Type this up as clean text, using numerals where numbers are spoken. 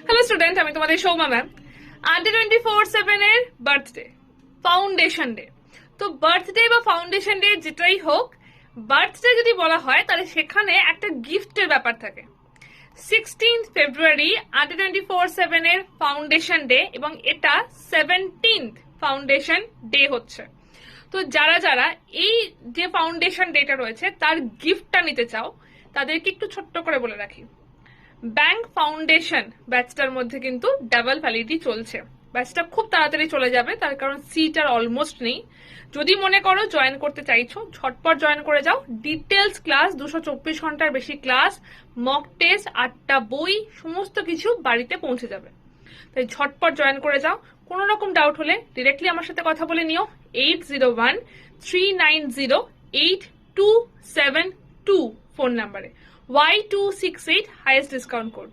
Hello student, আমি তোমাদের Souma ma'am. Under 24/7 এর বার্থডে, ফাউন্ডেশন ডে। তো বার্থডে বা ফাউন্ডেশন ডে যেটাই হোক, বার্থডে যদি বলা হয় তাহলে সেখানে একটা গিফটের ব্যাপার থাকে। 16th ফেব্রুয়ারি আন্ডার 24/7 এর ফাউন্ডেশন ডে এবং এটা 17th ফাউন্ডেশন ডে হচ্ছে। তো যারা যারা এই যে ফাউন্ডেশন ডেটা রয়েছে তার গিফটটা নিতে চাও তাদেরকে একটু ছোট্ট করে বলে রাখি, ব্যাংক ফাউন্ডেশন ব্যাচটার মধ্যে কিন্তু ডাবল ভ্যালিডিটি চলছে। ব্যাচটা খুব তাড়াতাড়ি চলে যাবে, তার কারণ সিট আর অলমোস্ট নেই। যদি মনে করো জয়েন করতে চাইছো, ঝটপট জয়েন করে যাও। ডিটেলস ক্লাস, 224 ঘন্টার বেশি ক্লাস, মক টেস্ট, 8টা বই, সমস্ত কিছু বাড়িতে পৌঁছে যাবে। তাই ঝটপট জয়েন করে যাও। কোনো রকম ডাউট হলে ডিরেক্টলি আমার সাথে কথা বলে নিও 8013908272 ফোন নাম্বারে। Y268 highest discount code.